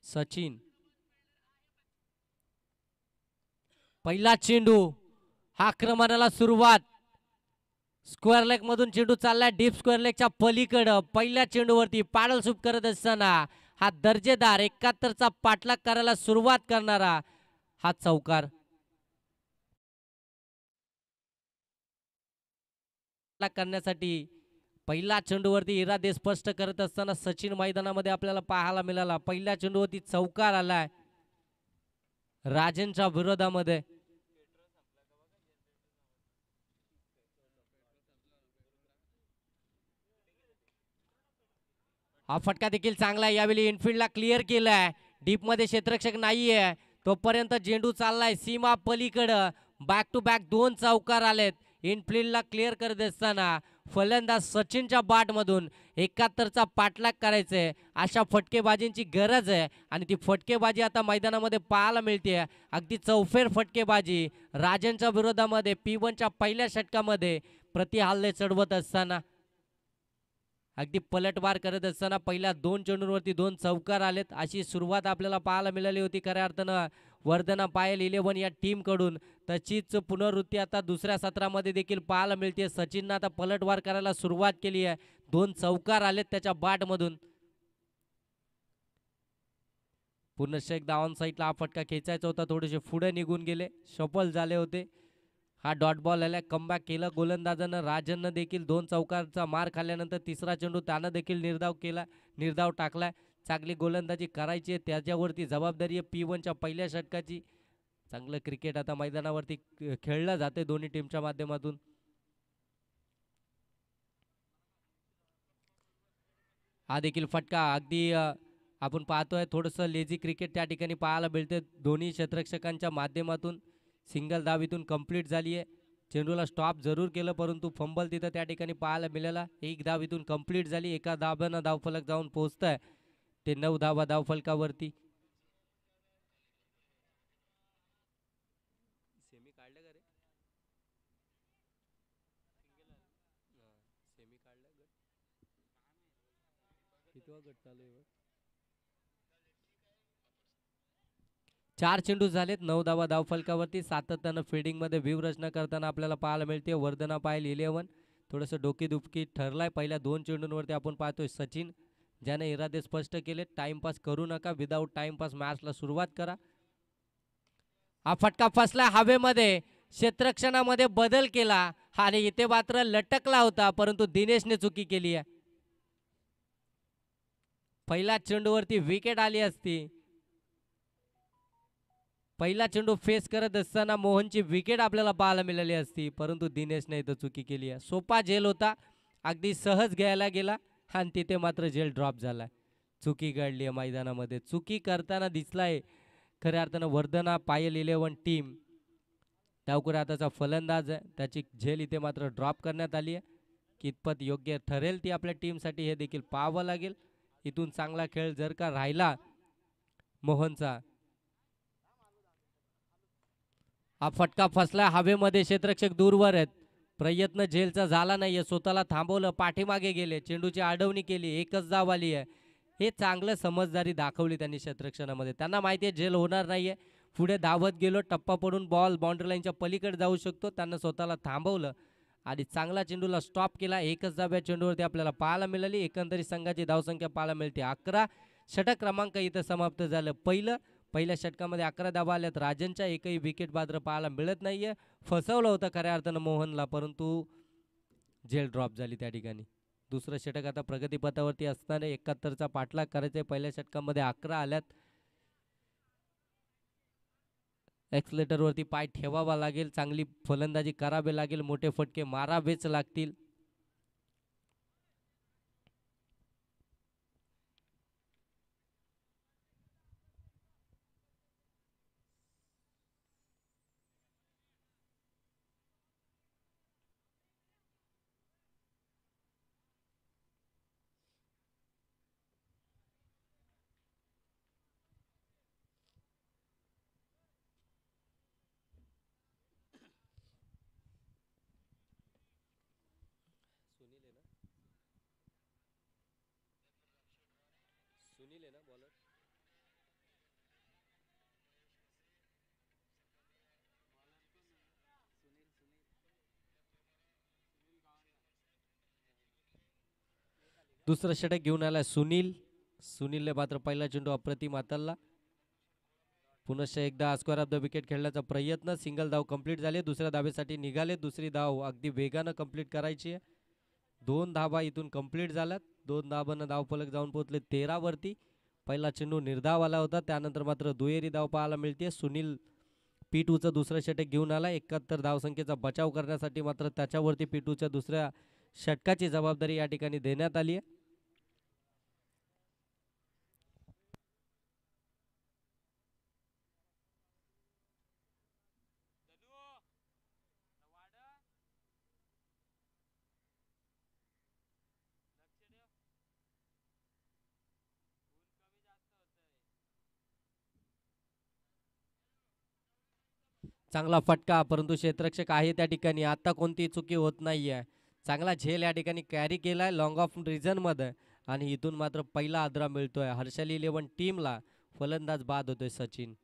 सचिन पहिला चेंडू. हा आक्रमणाला सुरुवात. स्क्वेअर लेग मधून चेंडू चाललाय डीप स्क्वेअर लेगच्या पलीकडं. पहिल्या चेंडूवरती पाडल सूप करत असताना हा दर्जेदार 71चा पाठलाग करायला सुरुवात करणारा हा चौकार करण्यासाठी पहिल्या चेंडूवरती इरादे स्पष्ट करत असताना सचिन मैदानामध्ये आपल्याला पाहायला मिळाला. पहिल्या चेंडूवरती चौकार आलाय राजेंच्या विरोधामध्ये. हा फटका देखील चांगला आहे. यावेळी इनफिल्डला क्लिअर केलाय. डीपमध्ये क्षेत्ररक्षक नाहीये. तोपर्यंत झेंडू चाललाय सीमा पलीकडं. बॅक टू बॅक 2 चौकार आलेत. इनफिल्डला क्लिअर करत असताना फलंदाज सचिनच्या बाटमधून 71चा पाठलाग करायचंय. अशा फटकेबाजींची गरज आहे आणि ती फटकेबाजी आता मैदानामध्ये पाहायला मिळते. अगदी चौफेर फटकेबाजी राजनच्या विरोधामध्ये P1च्या पहिल्या षटकामध्ये प्रति हल्ले चढवत असताना अगदी पलटवार करत असताना पहिल्या 2 चेंडूंवरती 2 चौकार आलेत. अशी सुरुवात आपल्याला पाहायला मिळाली होती खऱ्या अर्थानं वर्धना पायल 11 या टीमकडून. तशीच पुनरावृत्ती आता दुसऱ्या सत्रामध्ये देखील पाहायला मिळते. सचिननं आता पलटवार करायला सुरुवात केली आहे. 2 चौकार आलेत त्याच्या बॅटमधून. पुनश्च एकदा ऑन साईडला हा फटका खेचायचा होता. थोडेसे पुढे निघून गेले, सफल झाले होते. हा डॉट बॉल आला. कमबॅक केलं गोलंदाजानं. राजननं देखील 2 चौकारचा मार खाल्ल्यानंतर तिसरा चेंडू त्यानं देखील निर्धाव टाकलाय. चांगली गोलंदाजी करायची आहे, त्याच्यावरती जबाबदारी आहे P1च्या पहिल्या षटकाची. चांगलं क्रिकेट आता मैदानावरती खेळलं जाते दोन्ही टीमच्या माध्यमातून. हा देखील फटका अगदी आपण पाहतोय थोडंसं लेझी क्रिकेट त्या ठिकाणी पाहायला मिळते. दोन्ही क्षेत्ररक्षकांच्या माध्यमातून सिंगल धाव इथून कंप्लीट झाली आहे. चेंडूला स्टॉप जरूर केलं परंतु फंबल तिथं त्या ठिकाणी पाहायला मिळाला. एक धाव इथून कंप्लीट झाली. एका धाब्यानं धावफलक जाऊन पोहोचतंय ते 9 धावा धावफलकावरती. सेमी काढलं का रे? सेमी काढलं गट. कितवा गट चालू आहे? 4 चेंडू झालेत. 9 धावा धावफलकावरती. सातत्यानं फिल्डिंगमध्ये व्यूहरचना करताना आपल्याला पाहायला मिळते वर्धना पायल 11. थोडंसं डोकेदुखी ठरलाय. पहिल्या 2 चेंडूंवरती आपण पाहतोय सचिन, ज्याने इरादे स्पष्ट केले. टाइमपास करू नका, विदाऊट टाइमपास मॅचला सुरुवात करा. हा फटका फसला हवेमध्ये. क्षेत्ररक्षणामध्ये बदल केला आणि इथे मात्र लटकला होता परंतु दिनेशने चुकी केली आहे. पहिल्या चेंडूवरती विकेट आली असती. पहिला चेंडू फेस करत असताना मोहनची विकेट आपल्याला पाहायला मिळाली असती परंतु दिनेशने इथं चुकी केली आहे. सोपा झेल होता, अगदी सहज घ्यायला गेला आणि तिथे मात्र झेल ड्रॉप झाला. चुकी घडली आहे मैदानामध्ये. चुकी करताना दिसलाय खऱ्या अर्थानं वर्धना पायल 11 टीम. डावखुरा हाताचा फलंदाज आहे, त्याची झेल इथे मात्र ड्रॉप करण्यात आली आहे. कितपत योग्य ठरेल ती आपल्या टीमसाठी हे देखील पाहावं लागेल. इथून चांगला खेळ जर का राहिला मोहनचा. हा फटका फसला हवेमध्ये. क्षेत्ररक्षक दूरवर आहेत. प्रयत्न झेलचा झाला नाहीये. स्वतःला थांबवलं, पाठीमागे गेले, चेंडूची अडवणी केली, एकच धाव आली आहे. हे चांगलं समजदारी दाखवली त्यांनी क्षेत्ररक्षणामध्ये. त्यांना माहिती आहे झेल होणार नाहीये. पुढे धावत गेलो, टप्पा पडून बॉल बाउंड्री लाईनच्या पलीकडे जाऊ शकतो. त्यांना स्वतःला थांबवलं आणि चांगला चेंडूला स्टॉप केला. एकच धाव या चेंडूवरती आपल्याला पाहायला मिळाली. एकंदरीत संघाची धावसंख्या पाहायला मिळते 11. षटक क्रमांक इथं समाप्त झालं. पहिल्या षटकामध्ये 11 धावा आल्यात. राजनच्या एकही विकेट बाद्र पाहायला मिळत नाहीये. फसवलं होतं खऱ्या अर्थानं मोहनला परंतु झेल ड्रॉप झाली त्या ठिकाणी. दुसरं षटक आता प्रगतीपथावरती असताना 71चा पाठलाग करायचा. पहिल्या षटकामध्ये 11 आल्यात. एक्सलेटरवरती पाय ठेवावा लागेल, चांगली फलंदाजी करावी लागेल, मोठे फटके मारावेच लागतील. सुनील आहे ना बॉलर? दुसरं षटक घेऊन आलाय सुनीलने मात्र पहिला चेंडू अप्रतिम हाताळला. पुनश्च एकदा स्क्वेअर ऑफ द विकेट खेळण्याचा प्रयत्न. सिंगल धाव कंप्लीट झाले. दुसऱ्या धावेसाठी निघाले. दुसरी धाव अगदी वेगानं कंप्लीट करायची आहे. 2 धावा इथून कंप्लीट झाल्यात. 2 धावांना धावफलक जाऊन पोहोचले 13 वरती. पहिला चेंडू निर्धाव आला होता, त्यानंतर मात्र दुहेरी धाव पाहायला मिळते. सुनील P2चं दुसरं षटक घेऊन आला. 71 धावसंख्येचा बचाव करण्यासाठी मात्र त्याच्यावरती P2च्या दुसऱ्या षटकाची जबाबदारी या ठिकाणी देण्यात आली आहे. चांगला फटका, परंतु क्षेत्ररक्षक आहे त्या ठिकाणी. आता कोणतीही चुकी होत नाहीये. चांगला झेल या ठिकाणी कॅरी केलाय लॉंग ऑफ रिझनमध्ये आणि इथून मात्र पहिला आदरा मिळतोय हर्षल 11 टीमला. फलंदाज बाद होतोय सचिन.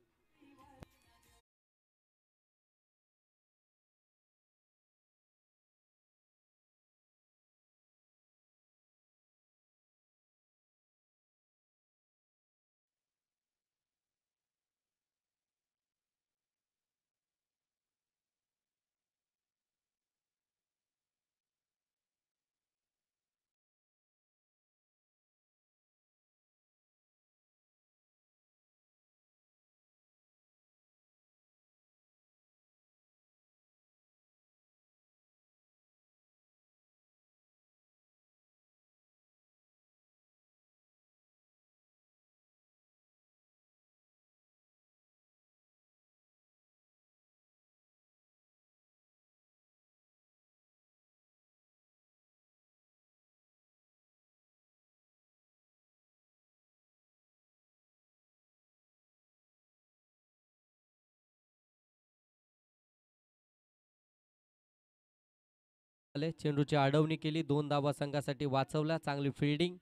चेंडूची अडवणी केली, 2 धावा संघासाठी वाचवल्या. चांगली फिल्डिंग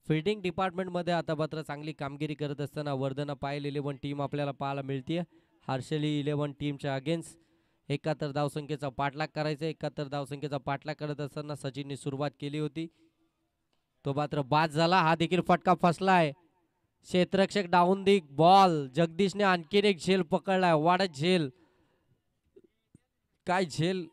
फिल्डिंग डिपार्टमेंटमध्ये आता मात्र चांगली कामगिरी करत असताना वर्धना पायल 11 टीम आपल्याला पाहायला मिळते. हर्षली 11 टीमच्या अगेन्स्ट 71 धावसंख्येचा पाठलाग करायचा. 71 धावसंख्येचा पाठलाग करत असताना सचिनने सुरुवात केली होती, तो मात्र बाद झाला. हा देखील फटका फसलाय. क्षेत्ररक्षक डाऊन दी बॉल. जगदीशने आणखीन एक झेल पकडलाय. वाढत झेल, काय झेल.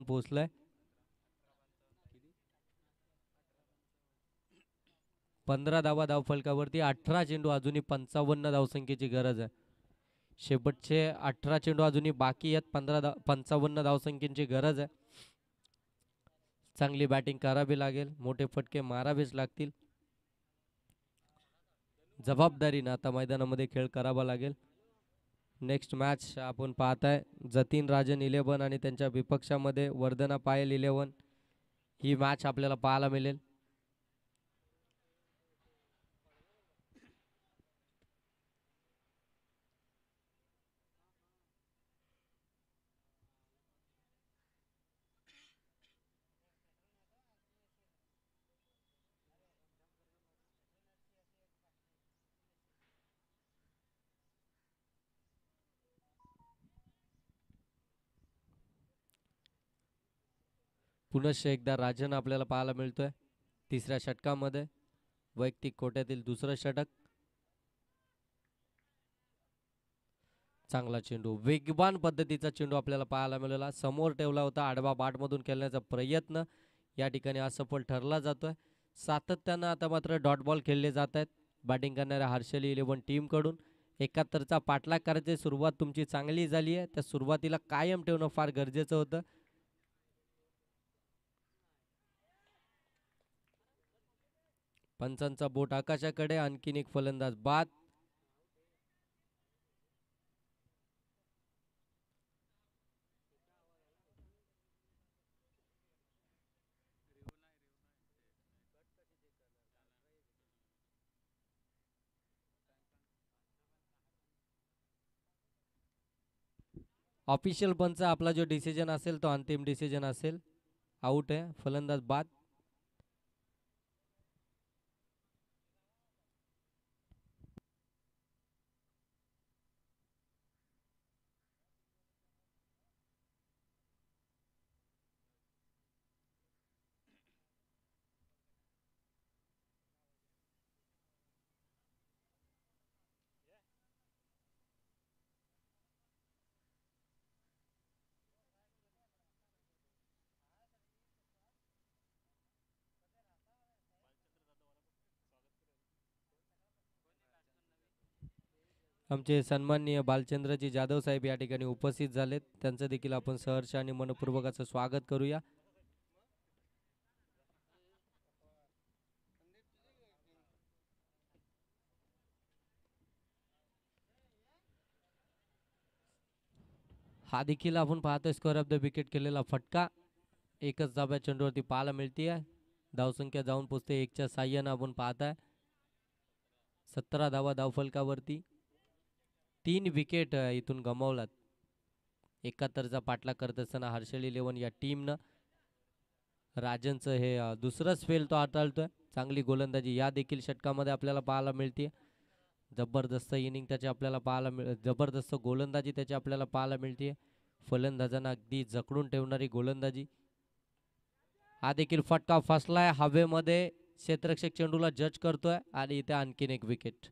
पोहोचलाय 15 धावा धावफलकावरती. 18 चेंडू, अजूनही 55 धावसंख्येची गरज आहे. शेवटचे 18 चेंडू अजूनही बाकी आहेत. 55 धावसंख्येची गरज आहे. चांगली बॅटिंग करावी लागेल, मोठे फटके मारावेच लागतील. जबाबदारीनं आता मैदानामध्ये खेळ करावा लागेल. नेक्स्ट मॅच आपण पाहताय जतीन राजन 11 आणि त्यांच्या विपक्षामध्ये वर्धना पायल 11. ही मॅच आपल्याला पाहायला मिळेल. पुनश्च एकदा राजन आपल्याला पाहायला मिळतोय तिसऱ्या षटकामध्ये. वैयक्तिक कोट्यातील दुसरं षटक. चांगला चेंडू, वेगवान पद्धतीचा चेंडू आपल्याला पाहायला मिळाला. समोर ठेवला होता, आडवा बाटमधून खेळण्याचा प्रयत्न या ठिकाणी असफल ठरला जातोय. सातत्यानं आता मात्र डॉट बॉल खेळले जात आहेत बॅटिंग करणाऱ्या हर्षल 11 टीम कडून. 71चा पाठलाग करायची सुरुवात तुमची चांगली झाली आहे, त्या सुरुवातीला कायम ठेवणं फार गरजेचं होतं. पंचांचा बोट आकाशाकडे. आणखीन एक फलंदाज बाद. ऑफिशियल पंच आपला जो डिसिजन असेल तो अंतिम डिसिजन असेल. आउट आहे, फलंदाज बाद. आमचे सन्माननीय बालचंद्रजी जाधव साहेब या ठिकाणी उपस्थित झालेत, त्यांचं देखील आपण सहर्ष आणि मनपूर्वक असं स्वागत करूया. हा देखील आपण पाहतोय स्क्वेअर ऑफ द विकेट केलेला फटका, एकच धाब्या चेंडूवरती पाहायला मिळते. धावसंख्या जाऊन पोचते एकच्या साह्यानं आपण पाहताय. 17 धावा धावफलकावरती. 3 विकेट इथून गमावलात. 71चा पाठलाग करत असताना हर्षल इलेव्हन या टीमनं राजनचं हे दुसरंच फेल तो हाताळतोय. चांगली गोलंदाजी या देखील षटकामध्ये आपल्याला पाहायला मिळते. जबरदस्त इनिंग त्याची आपल्याला जबरदस्त गोलंदाजी त्याची आपल्याला पाहायला मिळते. फलंदाजांना अगदी जकडून ठेवणारी गोलंदाजी. हा देखील फटका फसलाय हवेमध्ये. क्षेत्ररक्षक चेंडूला जज करतोय आणि इथे आणखीन एक विकेट.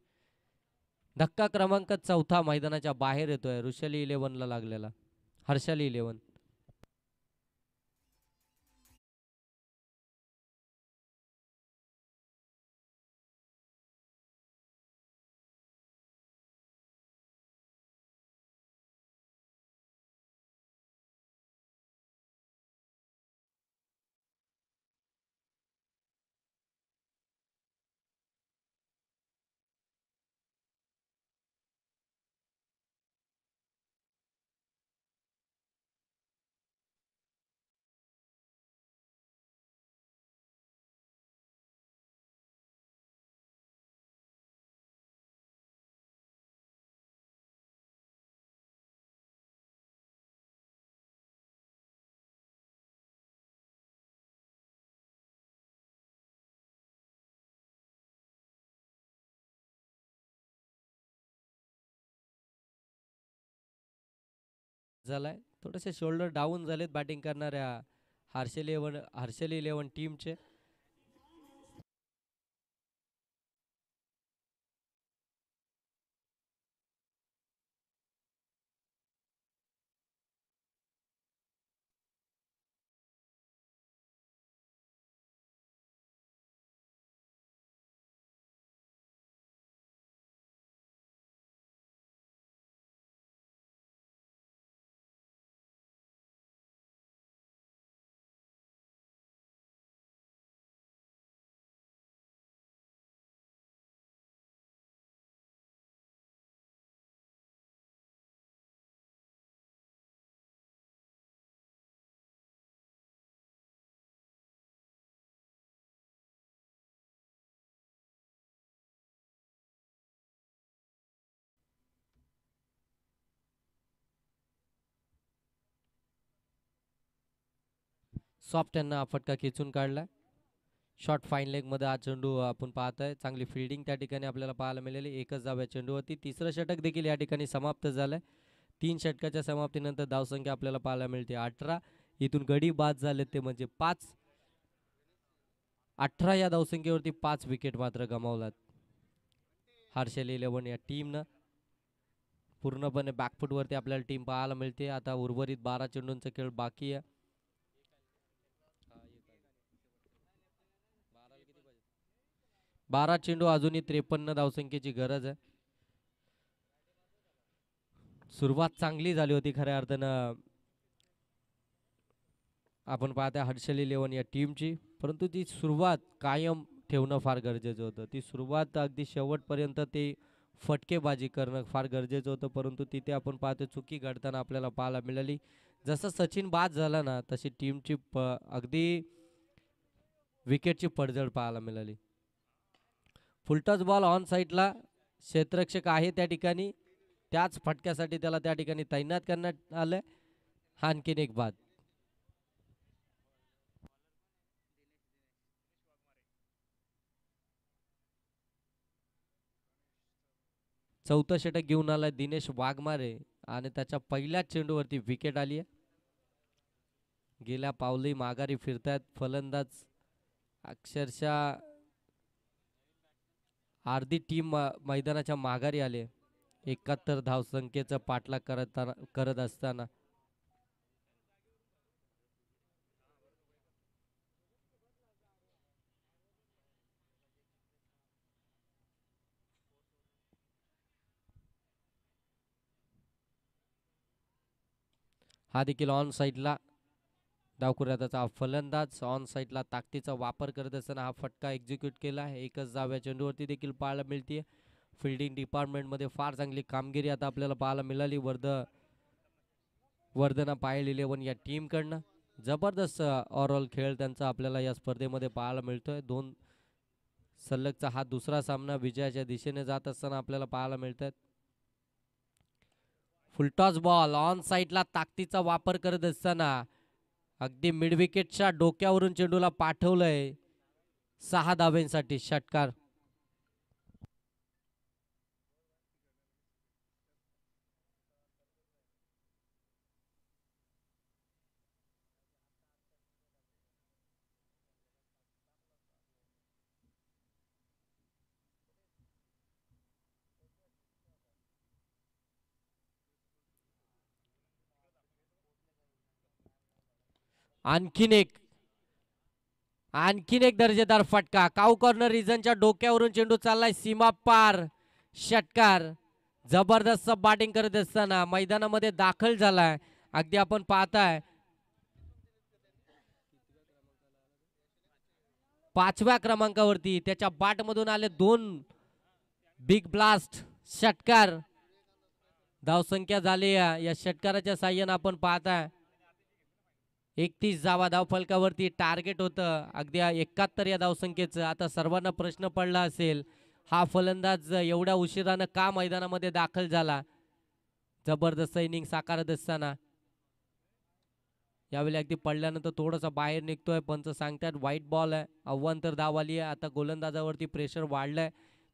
धक्का क्रमांक 4 मैदानाच्या बाहेर येतोय ऋषाली इलेव्हनला लागलेला. हर्षाली इलेव्हन. झालाय थोडेसे शोल्डर डाऊन झालेत बॅटिंग करणाऱ्या हर्षल इलेव्हन टीमचे. सॉफ्ट यांना फटका खेचून काढलाय. शॉर्ट फाईन लेग मध्ये हा चेंडू आपण पाहतोय. चांगली फिल्डिंग त्या ठिकाणी आपल्याला पाहायला मिळाली. एकच धाव्या चेंडूवरती तिसरं षटक देखील या ठिकाणी समाप्त झालंय. 3 षटकाच्या समाप्तीनंतर धावसंख्या आपल्याला पाहायला मिळते 18. इथून गडी बाद झाले ते म्हणजे 5. 18 या धावसंख्येवरती 5 विकेट मात्र गमावलात हर्षल इलेव्हन या टीमनं. पूर्णपणे बॅकफुटवरती आपल्याला टीम पाहायला मिळते. आता उर्वरित 12 चेंडूंचा खेळ बाकी आहे. 12 चेंडू अजूनही 53 धावसंख्येची गरज आहे. सुरुवात चांगली झाली होती खऱ्या अर्थानं आपण पाहता हर्षल इलेव्हन या टीमची, परंतु ती सुरुवात कायम ठेवणं फार गरजेचं होतं. ती सुरुवात अगदी शेवटपर्यंत ते फटकेबाजी करणं फार गरजेचं होतं, परंतु तिथे आपण पाहतो चुकी घडताना आपल्याला पाहायला मिळाली. जसं सचिन बाद झाला ना तशी टीमची अगदी विकेटची पडझड पाहायला मिळाली. फुलटॉस बॉल ऑन साईडला क्षेत्ररक्षक आहे त्या ठिकाणी, त्याच फटक्यासाठी त्याला त्या ठिकाणी तैनात करण्यात आलंय. आणखीन एक बाद. चौथं षटक घेऊन आलाय दिनेश वाघमारे आणि त्याच्या पहिल्याच चेंडूवरती विकेट आली आहे. गेल्या पावली माघारी फिरतायत फलंदाज. अक्षरशः अर्धी टीम मैदानाच्या माघारी आले. 71 धावसंख्येचा पाठलाग करत असताना हा देखील ऑन साईडला डावखुऱ्याचा फलंदाज ऑन साईडला ताकदीचा वापर करत असताना हा फटका एक्झिक्यूट केला आहे. एकच धाव चेंडूवरती देखील पाहायला मिळते. फिल्डिंग डिपार्टमेंटमध्ये फार चांगली कामगिरी आता आपल्याला पाहायला मिळाली वर्धना पायल 11 या टीमकडनं. जबरदस्त ओव्हरऑल खेळ त्यांचा आपल्याला या स्पर्धेमध्ये पाहायला मिळतोय. दोन सलगचा हा दुसरा सामना विजयाच्या दिशेने जात असताना आपल्याला पाहायला मिळत आहेत. फुलटॉस बॉल ऑन साईडला ताकदीचा वापर करत असताना अगदी मिड विकेटच्या डोक्यावरून चेंडूला पाठवलंय 6 धावेंसाठी षटकार. आणखीन एक दर्जेदार फटका. काऊ कॉर्नर रिजनच्या डोक्यावरून चेंडू चाललाय सीमा पार षटकार. जबरदस्त बॅटिंग करत असताना मैदानामध्ये दाखल झालाय. अगदी आपण पाहताय 5व्या क्रमांकावरती त्याच्या बॅटमधून आले 2 बिग ब्लास्ट षटकार. धावसंख्या झाली या षटकाराच्या साह्यानं आपण पाहताय 31 धावा धावफलकावरती टार्गेट होतं अगदी 71 या धावसंख्येचं. आता सर्वांना प्रश्न पडला असेल हा फलंदाज एवढ्या उशिरानं का मैदानामध्ये दाखल झाला. जबरदस्त इनिंग साकारत असताना यावेळी अगदी पडल्यानंतर थोडासा बाहेर निघतोय. पंच सांगतात वाईट बॉल आहे. अव्वंतर धाव आली आहे. आता गोलंदाजावरती प्रेशर वाढलंय.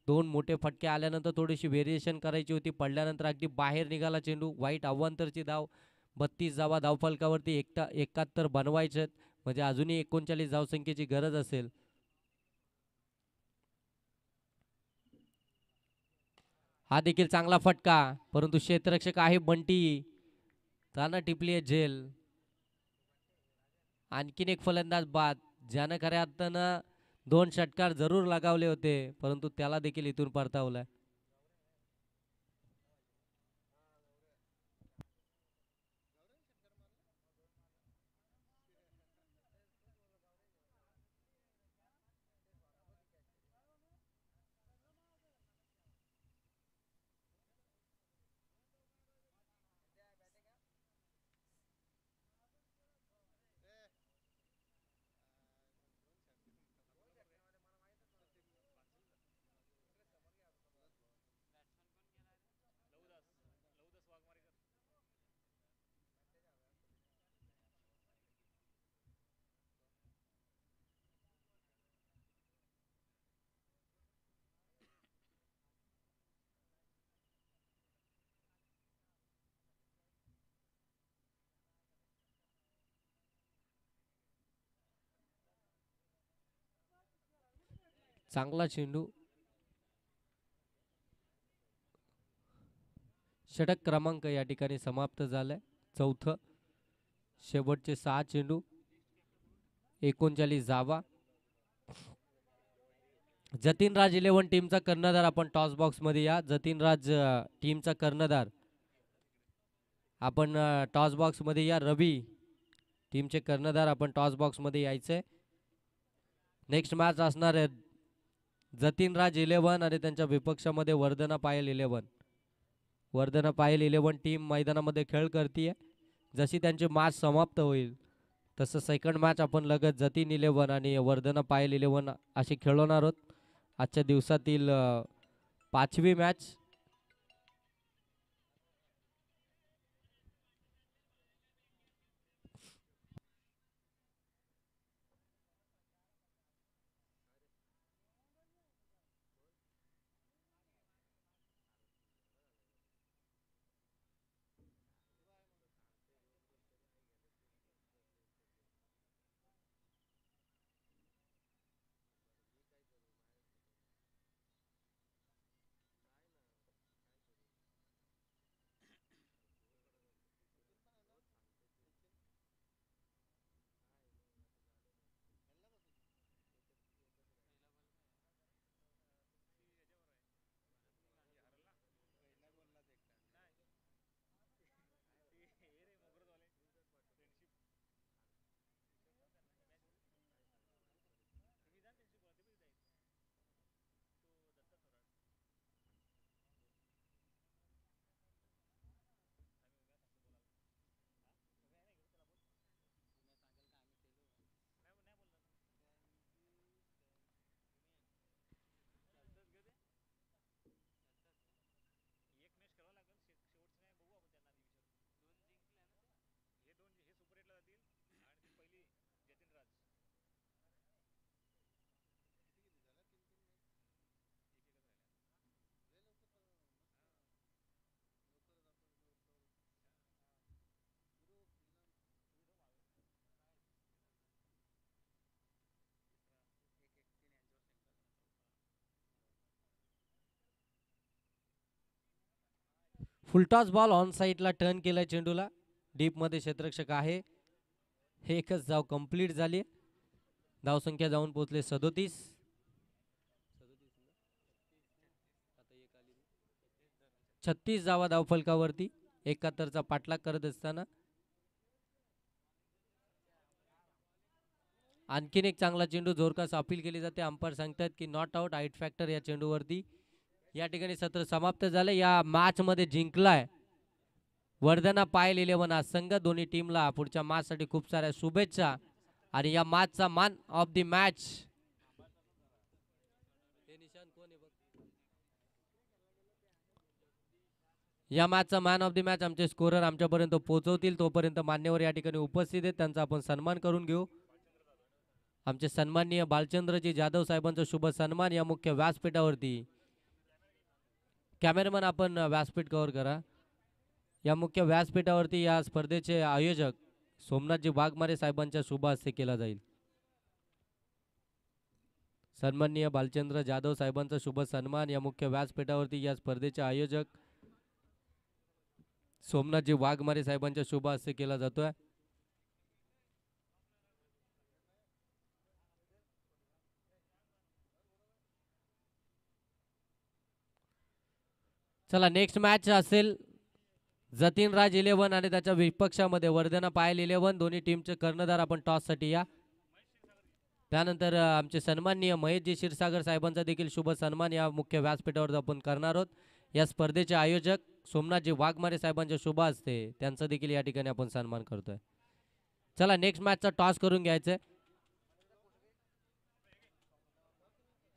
2 मोठे फटके आल्यानंतर थोडीशी व्हेरिएशन करायची होती. पडल्यानंतर अगदी बाहेर निघाला चेंडू. वाईट अव्वंतरची धाव. 32 धावा धावफलकावरती 71 बनवायचे म्हणजे अजूनही 39 धावसंख्येची गरज असेल. हा देखील चांगला फटका परंतु क्षेत्ररक्षक आहे बंटी त्यानं टिपली आहे झेल. आणखीन एक फलंदाज बाद ज्यानं खऱ्या अर्थानं 2 षटकार जरूर लगावले होते परंतु त्याला देखील इथून परतावलंय. चांगला चेंडू. षटक क्रमांक या ठिकाणी समाप्त झालाय. चौथं शेवटचे 6 चेंडू 39 धावा. जतीनराज 11 टीमचा कर्णधार आपण टॉस बॉक्स मध्ये या. जतीनराज टीमचा कर्णधार आपण टॉस बॉक्स मध्ये या. रवी टीमचे कर्णधार आपण टॉस बॉक्स मध्ये यायचंय. नेक्स्ट मॅच असणार आहे जतीनराज 11 आणि त्यांच्या विपक्षामध्ये वर्धना पायल 11. वर्धना पायल 11 टीम मैदानामध्ये खेळ करते. जशी त्यांची मॅच समाप्त होईल तसं सेकंड मॅच आपण लगत जतीन 11 आणि वर्धना पायल 11 अशी खेळवणार आहोत. आजच्या दिवसातील 5वी मॅच. फुलटॉस बॉल ऑन साईडला टर्न केलाय चेंडूला. डीपमध्ये क्षेत्ररक्षक आहे. एकच धाव कंप्लीट झाली. धावसंख्या जाऊन पोहोचले 37. 36 धावा धावफलकावरती. 71चा पाठलाग करत असताना आणखीन एक चांगला चेंडू जोरकास अपील केली जाते. अंपायर सांगतात की नॉट आउट, हाईट फॅक्टर या चेंडूवरती. या ठिकाणी सत्र समाप्त झाले. या मॅच मध्ये जिंकलाय वर्धना पायल 11 हा संघ. दोन्ही टीमला पुढच्या मॅच साठी खूप साऱ्या शुभेच्छा. आणि या मॅचचा मॅन ऑफ द मॅच या मॅचचा मॅन ऑफ द मॅच आमचे स्कोरर आमच्यापर्यंत पोहोचवतील. तोपर्यंत मान्यवर या ठिकाणी उपस्थित आहेत, त्यांचा आपण सन्मान करून घेऊ. आमचे सन्माननीय बालचंद्रजी जाधव साहेबांचा शुभ सन्मान या मुख्य व्यासपीठावरती. कॅमेरामन आपण व्यासपीठ कव्हर करा. या मुख्य व्यासपीठावरती या स्पर्धेचे आयोजक सोमनाथजी वाघमारे साहेबांच्या शुभ हस्ते केला जाईल. सन्माननीय बालचंद्र जाधव साहेबांचा शुभ सन्मान या मुख्य व्यासपीठावरती या स्पर्धेचे आयोजक सोमनाथजी वाघमारे साहेबांच्या शुभ हस्ते केला जातोय. चला नेक्स्ट मॅच असेल जतीन राज 11 आणि त्याच्या विपक्षामध्ये वर्धना पायल 11. दोन्ही टीमचे कर्णधार आपण टॉस साठी या. त्यानंतर आमचे सन्माननीय महेशजी क्षीरसागर साहेबांचा देखील शुभ सन्मान या मुख्य व्यासपीठावर आपण करणार आहोत. या स्पर्धेचे आयोजक सोमनाथजी वाघमारे साहेबांच्या शुभ हस्ते त्यांचा देखील या ठिकाणी आपण सन्मान करतोय. चला नेक्स्ट मॅचचा टॉस करून घ्यायचंय.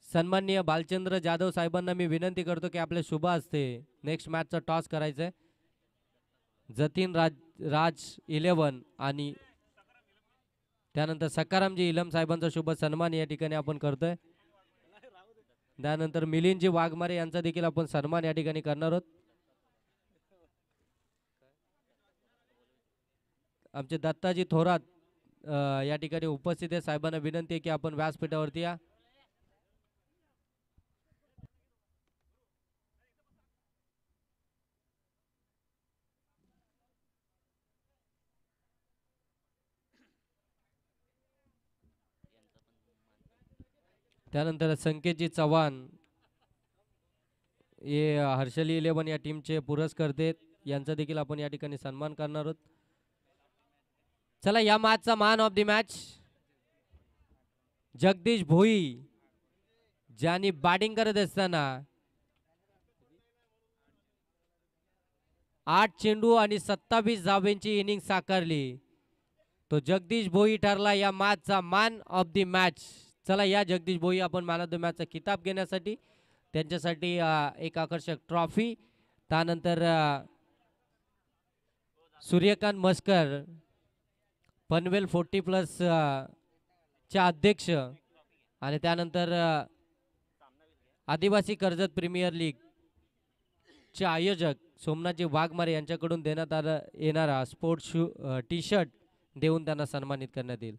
सन्माननीय बालचंद्र जाधव साहेबांना मी विनंती करतो की आपल्या शुभ हस्ते नेक्स्ट मॅचचा टॉस करायचा आहे. जतीन राज 11 आणि त्यानंतर सकारामजी इलम साहेबांचा शुभ सन्मान या ठिकाणी आपण करतोय. त्यानंतर मिलिंदजी वाघमारे यांचा देखील आपण सन्मान या ठिकाणी करणार आहोत. आमचे दत्ताजी थोरात या ठिकाणी उपस्थित आहे. साहेबांना विनंती आहे की आपण व्यासपीठावरती या. त्यानंतर संकेतजी चव्हाण हे हर्षली 11 या टीमचे पुरस्कर्ते यांचा देखील आपण या ठिकाणी सन्मान करणार आहोत. चला या मॅचचा man of the match Jagdish Bhoi, ज्यांनी बॅटिंग करत असताना 8 चेंडू आणि 27 धावांची इनिंग साकारली. तो जगदीश भोई ठरला या मॅचचा मॅन ऑफ द मॅच. चला या जगदीश भोई आपण मॅन ऑफ द मॅचचा किताब घेण्यासाठी त्यांच्यासाठी एक आकर्षक ट्रॉफी. त्यानंतर सूर्यकांत मस्कर पनवेल 40+ चे अध्यक्ष आणि त्यानंतर आदिवासी कर्जत प्रीमियर लीग चे आयोजक सोमनाथजी वाघमारे यांच्याकडून देण्यात येणारा स्पोर्ट्स टी शर्ट देऊन त्यांना सन्मानित करण्यात येईल.